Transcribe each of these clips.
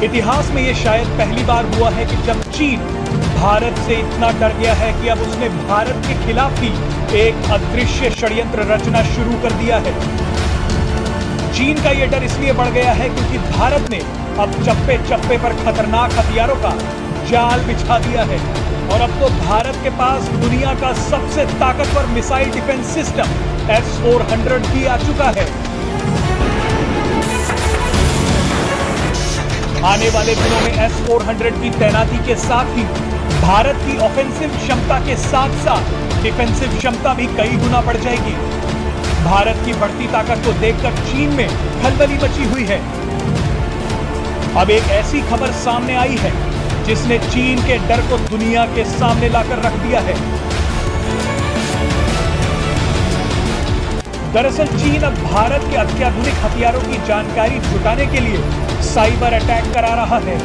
इतिहास में ये शायद पहली बार हुआ है कि जब चीन भारत से इतना डर गया है कि अब उसने भारत के खिलाफ ही एक अदृश्य षड्यंत्र रचना शुरू कर दिया है। चीन का यह डर इसलिए बढ़ गया है क्योंकि भारत ने अब चप्पे चप्पे पर खतरनाक हथियारों का जाल बिछा दिया है और अब तो भारत के पास दुनिया का सबसे ताकतवर मिसाइल डिफेंस सिस्टम S-400 भी आ चुका है। आने वाले दिनों में S-400 की तैनाती के साथ ही भारत की ऑफेंसिव क्षमता के साथ साथ डिफेंसिव क्षमता भी कई गुना बढ़ जाएगी। भारत की बढ़ती ताकत को देखकर चीन में खलबली मची हुई है। अब एक ऐसी खबर सामने आई है जिसने चीन के डर को दुनिया के सामने लाकर रख दिया है। दरअसल चीन अब भारत के अत्याधुनिक हथियारों की जानकारी जुटाने के लिए साइबर अटैक करा रहा है।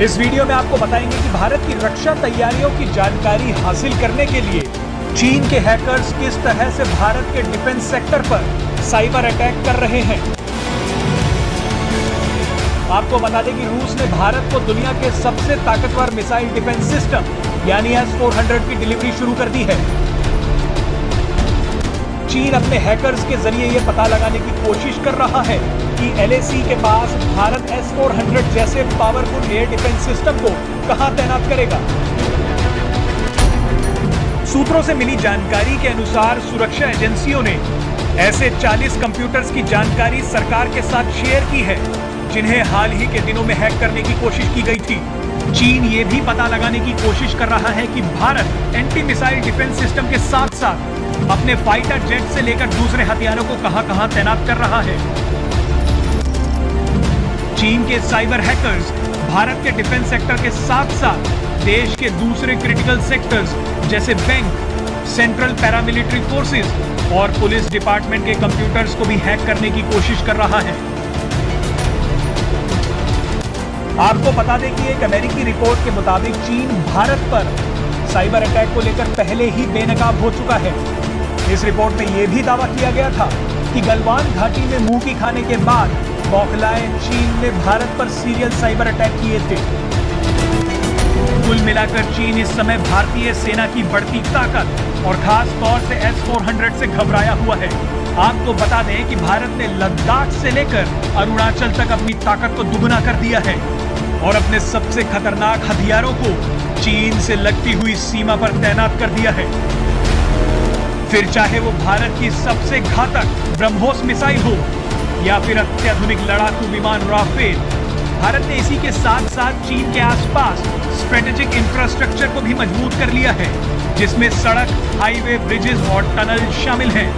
इस वीडियो में आपको बताएंगे कि भारत की रक्षा तैयारियों की जानकारी हासिल करने के लिए चीन के हैकर्स किस तरह से भारत के डिफेंस सेक्टर पर साइबर अटैक कर रहे हैं। आपको बता दें कि रूस ने भारत को दुनिया के सबसे ताकतवर मिसाइल डिफेंस सिस्टम यानी S-400 की डिलीवरी शुरू कर दी है। चीन अपने हैकर्स के जरिए यह पता लगाने की कोशिश कर रहा है कि LAC के पास भारत S-400 जैसे पावरफुल एयर डिफेंस सिस्टम को कहां तैनात करेगा। सूत्रों से मिली जानकारी के अनुसार सुरक्षा एजेंसियों ने ऐसे 40 कंप्यूटर्स की जानकारी सरकार के साथ शेयर की है जिन्हें हाल ही के दिनों में हैक करने की कोशिश की गई थी। चीन ये भी पता लगाने की कोशिश कर रहा है कि Bharat anti missile defence system के साथ साथ अपने फाइटर जेट से लेकर दूसरे हथियारों को कहां तैनात कर रहा है। चीन के साइबर हैकर्स भारत के डिफेंस सेक्टर के साथ साथ देश के दूसरे क्रिटिकल सेक्टर्स जैसे बैंक, सेंट्रल पैरामिलिट्री फोर्सेस और पुलिस डिपार्टमेंट के कंप्यूटर्स को भी हैक करने की कोशिश कर रहा है। आपको बता दें कि एक अमेरिकी रिपोर्ट के मुताबिक चीन भारत पर साइबर अटैक को लेकर पहले ही बेनकाब हो चुका है। इस रिपोर्ट में यह भी दावा किया गया था कि गलवान घाटी में मुंह की खाने के बाद बौखलाए चीन ने भारत पर सीरियल साइबर अटैक किए थे। कुल मिलाकर चीन इस समय भारतीय सेना की बढ़ती ताकत और खास तौर से S-400 से घबराया हुआ है। आपको बता दें कि भारत ने लद्दाख से लेकर अरुणाचल तक अपनी ताकत को दुगना कर दिया है और अपने सबसे खतरनाक हथियारों को चीन से लगती हुई सीमा पर तैनात कर दिया है। फिर चाहे वो भारत की सबसे घातक ब्रह्मोस मिसाइल हो या फिर अत्याधुनिक लड़ाकू विमान राफेल, भारत ने इसी के साथ साथ चीन के आसपास स्ट्रेटेजिक इंफ्रास्ट्रक्चर को भी मजबूत कर लिया है जिसमें सड़क, हाईवे, ब्रिजेस और टनल शामिल हैं।